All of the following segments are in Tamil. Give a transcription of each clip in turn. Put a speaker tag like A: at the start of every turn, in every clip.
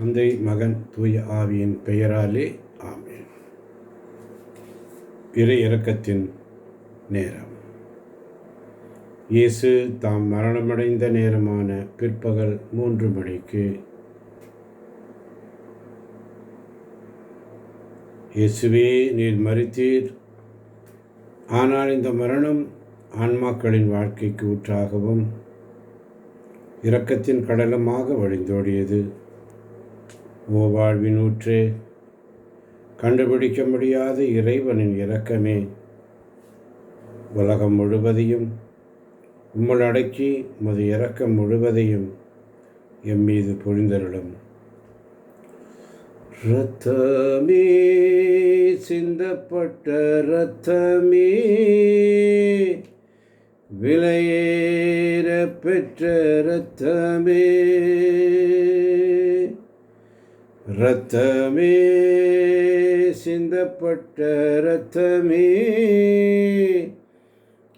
A: தந்தை, மகன், தூய ஆவியின் பெயராலே ஆமென். இறை இரக்கத்தின் நேரம். இயேசு தாம் மரணமடைந்த நேரமான பிற்பகல் 3 மணிக்கு, இயேசுவே, நீர் மரித்தீர், ஆனால் இந்த மரணம் ஆன்மாக்களின் வாழ்க்கைக்கு ஊற்றாகவும் இரக்கத்தின் கடலமாக வழிந்தோடியது. ஓ வாழ்வின் ஊற்றே, கண்டுபிடிக்க முடியாத இறைவனின் இரக்கமே, உலகம் முழுவதையும் உம்முள் அடக்கி உமது இரக்கம் முழுவதையும் எம்மீது பொழிந்தருளும். இரத்தமே, சிந்தப்பட்ட இரத்தமே, விலையேற பெற்ற இரத்தமே, இரத்தமே, சிந்தப்பட்ட இரத்தமே,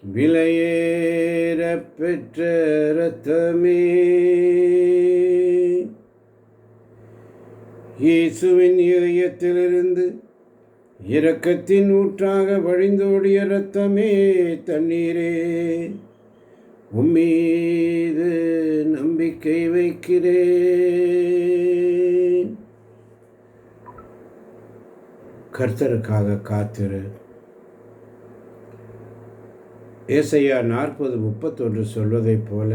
A: விலையேற பெற்ற இரத்தமே. இயேசுவின் இதயத்திலிருந்து இரக்கத்தின் ஊற்றாக வழிந்தோடிய இரத்தமே, தண்ணீரே, உம்மீது நம்பிக்கை வைக்கிறேன். கர்த்தருக்காக காத்திரு. ஏசாயா 40:31 சொல்வதைப் போல,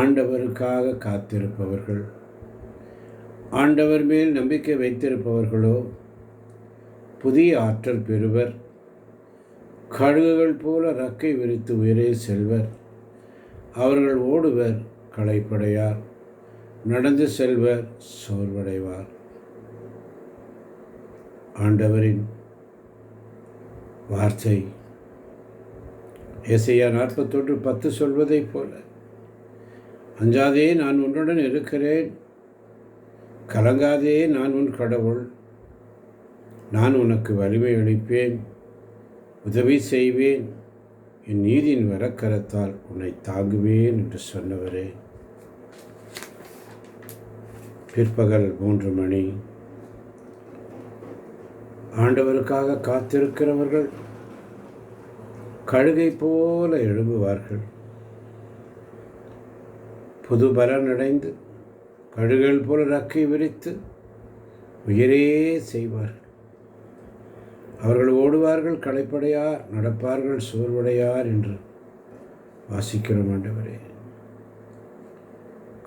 A: ஆண்டவருக்காக காத்திருப்பவர்கள், ஆண்டவர் மேல் நம்பிக்கை வைத்திருப்பவர்களோ புதிய ஆற்றல் பெறுவர். கழுகுகள் போல இறக்கை விரித்து உயரே செல்வர். அவர்கள் ஓடுவர், களைப்படையார், நடந்து செல்வர், சோர்வடைவார். ஆண்டவரின் வார்த்தை ஏசாயா 41:10 சொல்வதைப் போல, அஞ்சாதே, நான் உன்னுடன் இருக்கிறேன், கலங்காதே, நான் உன் கடவுள், நான் உனக்கு வலிமை அளிப்பேன், உதவி செய்வேன், என் நீதியின் வரக்கரத்தால் உன்னை தாங்குவேன் என்று சொன்னவரே. பிற்பகல் 3 மணி. ஆண்டவருக்காக காத்திருக்கிறவர்கள் கழுகை போல எழும்புவார்கள். புது பலன் அடைந்து கழுகுகள் போல இறக்கை விரித்து உயரே செய்வார்கள். அவர்கள் ஓடுவார்கள், களைப்படையார், நடப்பார்கள், சோர்வடையார் என்று வாசிக்கிறோம். ஆண்டவரே,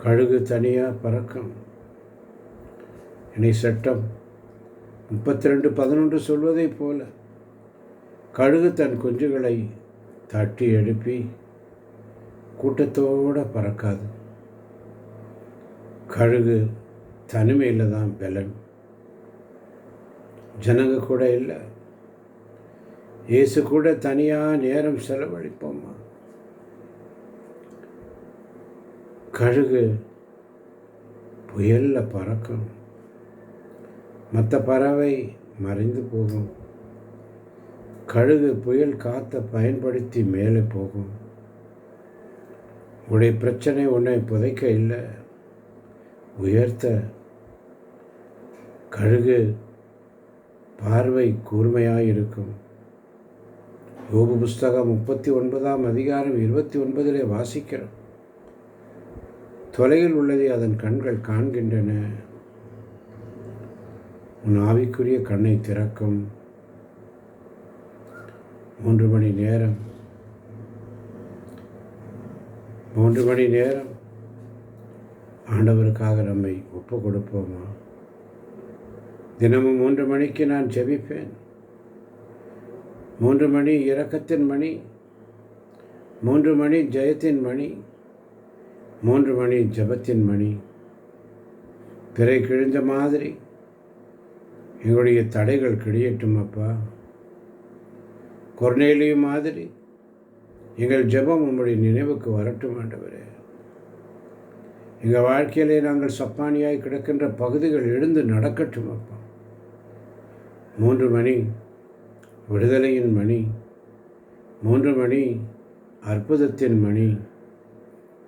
A: கழுகு தனியாக பறக்கும். இணை சட்டம் 32:11 சொல்வதைப் போல, கழுகு தன் குஞ்சுகளை தட்டி எழுப்பி கூட்டத்தோடு பறக்காது. கழுகு தனிமையில் தான் பலன். ஜனங்க கூட இல்லை. இயேசு கூட தனியாக நேரம் செலவழிப்போமா? கழுகு புயலில் பறக்கும். மற்ற பறவை மறைந்து போகும். கழுகு புயல் காற்றை பயன்படுத்தி மேலே போகும். உடைய பிரச்சனை உன்னை புதைக்க இல்லை, உயர்த்த. கழுகு பார்வை கூர்மையாக இருக்கும். யோபு புஸ்தகம் 39:29 வாசிக்கிறோம். தொலைவில் உள்ளதை அதன் கண்கள் காண்கின்றன. உன் ஆவிக்குரிய கண்ணை திறக்கும். 3 மணி நேரம். 3 மணி நேரம் ஆண்டவருக்காக நம்மை ஒப்பு கொடுப்போமா? தினமும் 3 மணிக்கு நான் ஜெபிப்பேன். 3 மணி இரக்கத்தின் மணி, 3 மணி ஜெயத்தின் மணி, 3 மணி ஜெபத்தின் மணி. பிறை கிழிந்த மாதிரி எங்களுடைய தடைகள் கிழியட்டும் அப்பா. கொர்நேலியு மாதிரி எங்கள் ஜெபம் உம்முடைய நினைவுக்கு வரட்டும் ஆண்டவரே. எங்கள் வாழ்க்கையிலே நாங்கள் சப்பானியாய் கிடக்கின்ற பகுதிகள் எழுந்து நடக்கட்டும் அப்பா. 3 மணி விடுதலையின் மணி, 3 மணி அற்புதத்தின் மணி,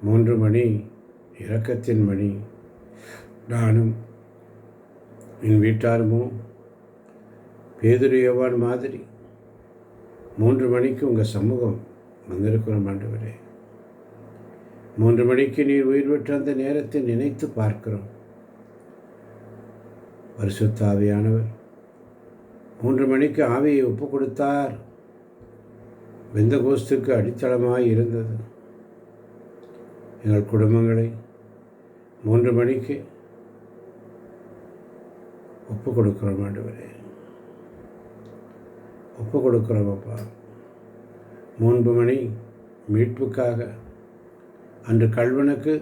A: 3 மணி இரக்கத்தின் மணி, நானும் என் வீட்டாருமோ பேதுரு யோவான் மாதிரி 3 மணிக்கு உங்கள் சமூகம் வந்திருக்கிறோம் ஆண்டவரே. 3 மணிக்கு நீர் உயிர் பெற்ற அந்த நேரத்தை நினைத்து பார்க்கிறோம். பரிசுத்த ஆவியானவர் 3 மணிக்கு ஆவியை ஒப்பு கொடுத்தார். பெந்தகோஸ்துக்கு அடித்தளமாய் இருந்தது. எங்கள் குடும்பங்களை 3 மணிக்கு ஒப்பு கொடுக்குறோம் ஆண்டவரே, ஒப்பு கொடுக்குறோம் அப்பா. 3 மணி மீட்புக்காக அன்று கல்வனுக்கு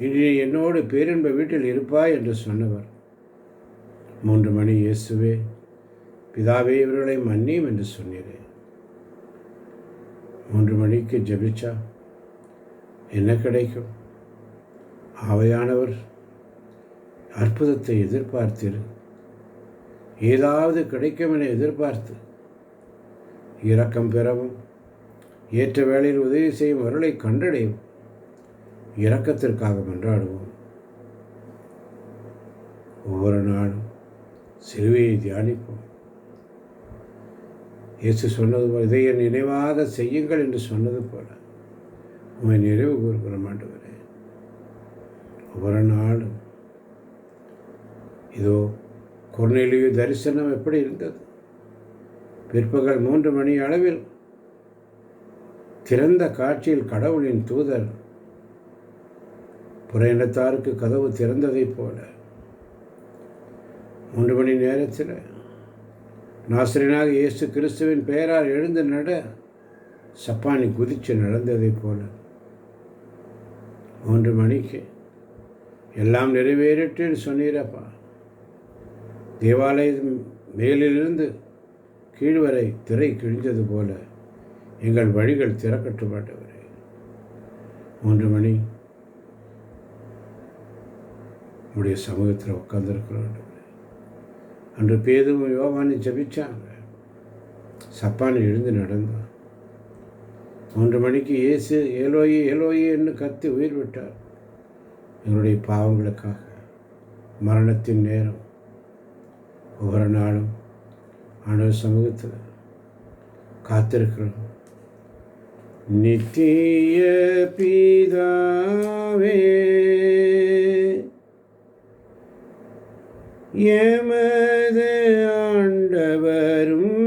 A: இன்று என்னோடு பேரின்ப வீட்டில் இருப்பாய் என்று சொன்னவர் 3 மணி இயேசுவே பிதாவே இவர்களை மன்னியும் என்று சொன்னீரே. 3 மணிக்கு ஜெபிச்சா என்ன கிடைக்கும்? ஆவியானவர் அற்புதத்தை எதிர்பார்த்திரு. ஏதாவது கிடைக்கும் என எதிர்பார்த்து இரக்கம் பெறவும் ஏற்ற வேளையில் உதவி செய்யும் அருளை கண்டடையும் இரக்கத்திற்காக மன்றாடுவோம். ஒவ்வொரு நாளும் சிலுவையை தியானிப்போம். இயேசு சொன்னது போல இதை என் நினைவாக செய்யுங்கள் என்று சொன்னது போல உண்மை நிறைவு கூறுகிறோம் ஆண்டவரே. ஒவ்வொரு நாளும் இதோ கொர்நேலியு தரிசனம் எப்படி இருந்தது? பிற்பகல் 3 மணி அளவில் திறந்த காட்சியில் கடவுளின் தூதர் புற இனத்தாருக்கு கதவு திறந்ததைப் போல 3 மணி நேரத்தில் நாசரேயனாக இயேசு கிறிஸ்துவின் பெயரால் எழுந்து நட சப்பானி குதித்து நடந்ததைப் போல 3 மணிக்கு எல்லாம் நிறைவேறிட்டு சொன்னீரப்பா. தேவாலயம் மேலிலிருந்து கீழ் வரை திரை கிழிந்தது போல எங்கள் வழிகள் திறக்கட்டும் ஆண்டவரே. 3 மணி உடைய சமூகத்தில் உட்கார்ந்துருக்கிறோம் ஆண்டவரே. அன்று பேதுவும் யோவானை ஜெபிச்சாங்க, சப்பானி எழுந்து நடந்தான். 3 மணிக்கு இயேசு ஏலோயி ஏலோயி என்று கத்தி உயிர் விட்டார். எங்களுடைய பாவங்களுக்காக மரணத்தின் நேரம் ஒவ்வொரு நாளும் ஆண்டவர் சமூகத்தில் காத்திருக்கிறோம். நித்திய பிதாவே எமது ஆண்டவரும்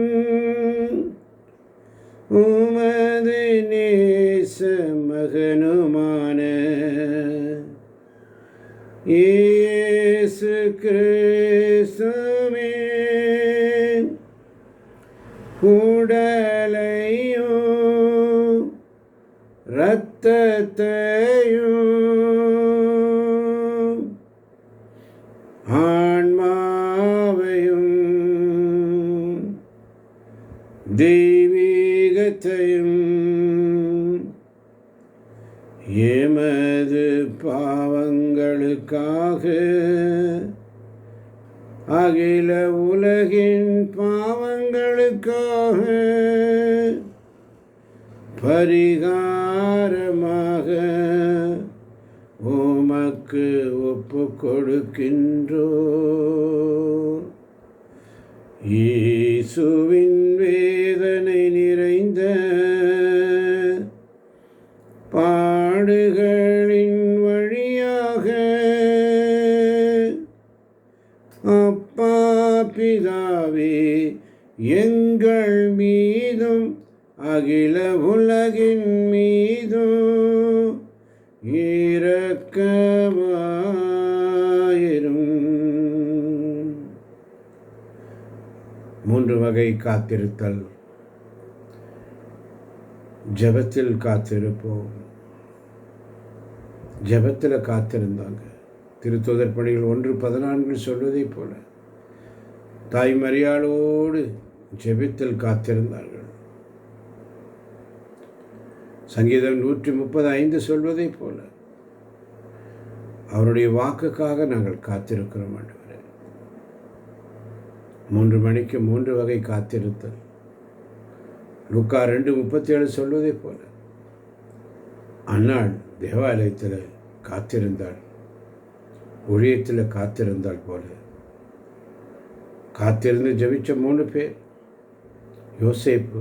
A: உமது நேச மகனுமான இயேசு கிறிஸ்துவே உடலையும் இரத்தத்தையும் ஆன்மாவையும் தெய்வீகத்தையும் எமது பாவங்களுக்காக அகில உலகின் பாவங்களுக்காக பரிகாரமாக உமக்கு ஒப்பு கொடுக்கின்றோம். இயேசுவின் வேதனை நிறைந்த பாடுகளின் வழியாக அப்பா பிதாவே எங்கள் மீதும் அகில உலகின் மீதும் இரக்கமாயிரும். 3 வகை காத்திருத்தல். ஜெபத்தில் காத்திருப்போம். ஜெபத்தில் காத்திருந்தாங்க. திருத்தூதர் பணிகள் 1:14 சொல்வதை போல தாய் மரியாளோடு ஜெபத்தில் காத்திருந்தார்கள். சங்கீதம் 135 சொல்வதை போல அவருடைய வாக்குக்காக நாங்கள் காத்திருக்கிறோம் ஆண்டவரே. 3 மணிக்கு 3 வகை காத்திருத்தல். லூக்கா 2:37 சொல்வதை போல அன்னாள் தேவாலயத்தில் காத்திருந்தாள். ஊழியத்தில் காத்திருந்தால் போல காத்திருந்து ஜெபிச்ச 3 பேர். யோசேப்பு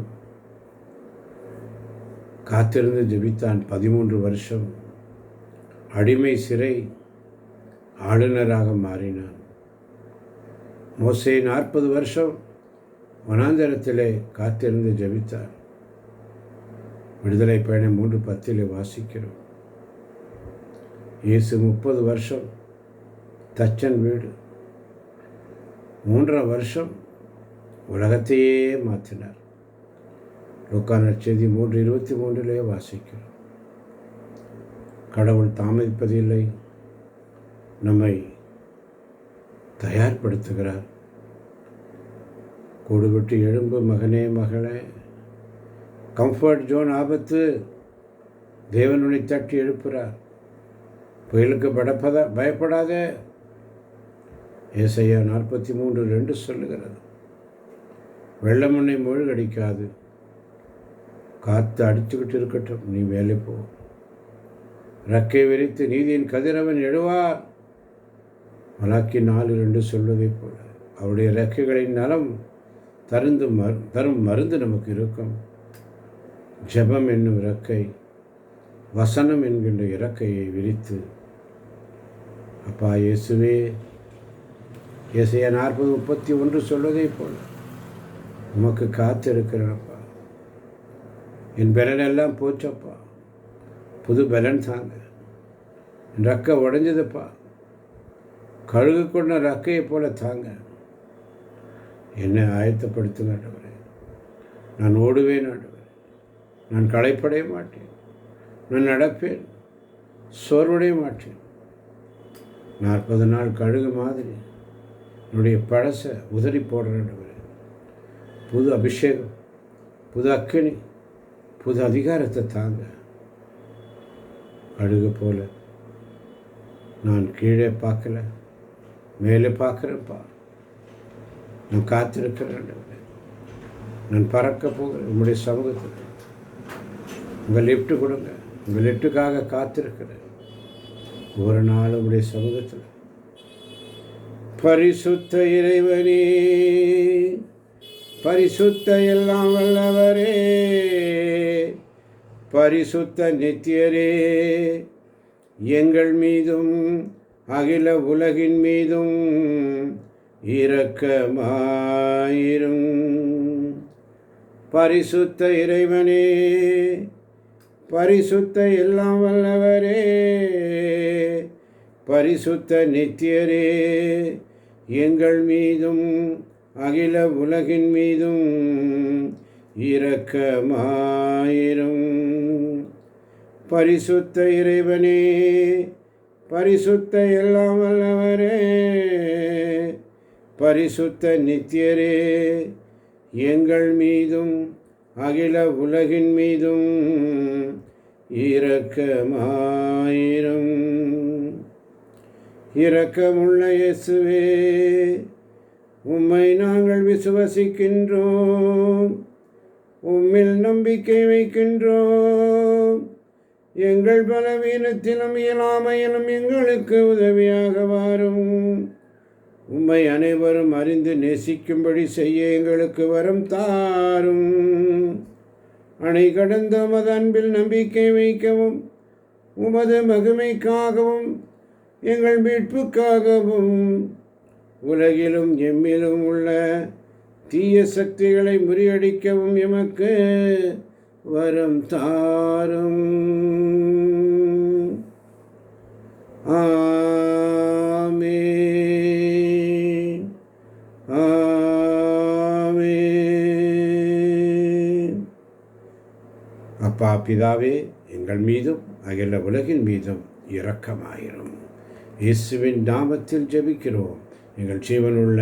A: காத்திருந்து ஜெபித்தான் 13 வருஷம். அடிமை சிறை ஆளுநராக மாறினான். மோசே 40 வருஷம் வனாந்தரத்திலே காத்திருந்து ஜெபித்தார். விடுதலை பயணம் 3:10 வாசிக்கிறோம். இயேசு 30 வருஷம் தச்சன் வீடு. 3 வருஷம் உலகத்தையே மாற்றினார். லூக்கா நற்செய்தி 3:23 வாசிக்கிறோம். கடவுள் தாமதிப்பதில்லை, நம்மை தயார்படுத்துகிறார். கூடுவிட்டு எழும்பு மகனே மகளே, கம்ஃபர்ட் ஜோன் ஆபத்து, தேவனுடைய தட்டி எழுப்புகிறார். புயலுக்கு பயப்படாத. ஏசாயா 43:2 சொல்லுகிறது. வெள்ளம் உன்னை மூழ்கடிக்காது, காற்று அடிச்சுக்கிட்டு இருக்கட்டும், நீ வேலை போ. ரக்கை விரித்து நீதியின் கதிரவன் எழுவார். மலாக்கி 4:2 சொல்வதைப் போல அவருடைய ரெக்கைகளின் நலம் தரும் மருந்து நமக்கு இருக்கும். ஜெபம் என்னும் இறக்கை, வசனம் என்கின்ற இறக்கையை விரித்து, அப்பா இயேசுவே, ஏசாயா 40:31 சொல்வதைப் போல உமக்கு காத்திருக்கிறேன்ப்பா. என் பலன் எல்லாம் போச்சப்பா, புது பலன் தாங்க. என் ரக்கை உடைஞ்சதுப்பா, கழுகு கொண்ட ரக்கையை போல தாங்க. என்னை ஆயத்தப்படுத்துங்க ஆண்டவரே. நான் ஓடுவேன் ஆண்டவரே, நான் களைப்படைய மாட்டேன், நான் நடப்பேன், சோர்வடைய மாட்டேன். 40 நாள் கழுகு மாதிரி என்னுடைய பழசை உதறி போடுறேன் ஆண்டவரே. புது அபிஷேகம், புது அக்கினி, புது அதிகாரத்தை தாங்க. கழுகு போல நான் கீழே பார்க்கல, மேலே பார்க்குறேன்ப்பா. நான் காத்திருக்கிறேன், நான் பறக்க போகிறேன் உங்களுடைய சமூகத்தில். உங்கள் லிஃப்ட்டு கொடுங்க, உங்கள் லிஃப்ட்டுக்காக காத்திருக்கிறேன். ஒரு நாள் உங்களுடைய சமூகத்தில். பரிசுத்த இறைவனே, பரிசுத்த எல்லாம் வல்லவரே, பரிசுத்த நித்தியரே, எங்கள் மீதும் அகில உலகின் மீதும் இரக்கமாயிரும். பரிசுத்த இறைவனே, பரிசுத்த எல்லாம் வல்லவரே, பரிசுத்த நித்தியரே, எங்கள் மீதும் அகில உலகின் மீதும் இரக்கமாயிரும். பரிசுத்த இறைவனே, பரிசுத்த எல்லாம் வல்லவரே, பரிசுத்த நித்தியரே, எங்கள் மீதும் அகில உலகின் மீதும் இரக்கமாயிரும். இரக்கமுள்ள இயேசுவே, உம்மை நாங்கள் விசுவசிக்கின்றோம், உம்மில் நம்பிக்கை வைக்கின்றோம். எங்கள் பலவீனத்திலும் இயலாமையிலும் எங்களுக்கு உதவியாக வாரும். உம்மை அனைவரும் அறிந்து நேசிக்கும்படி செய்ய எங்களுக்கு வரம் தாரும். அணை கடந்த உமது அன்பில் நம்பிக்கை வைக்கவும், உமது மகிமைக்காகவும் எங்கள் மீட்புக்காகவும் உலகிலும் எம்மிலும் உள்ள தீய சக்திகளை முறியடிக்கவும் எமக்கு வரம் தாரும். ஆமென், ஆமென். அப்பா பிதாவே, எங்கள் மீதும் அகில உலகின் மீதும் இரக்கமாயிரும். இயேசுவின் நாமத்தில் ஜெபிக்கிறோம் எங்கள் ஜீவனுள்ள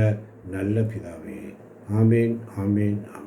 A: நல்ல பிதாவே. ஆமென், ஆமென், ஆமென்.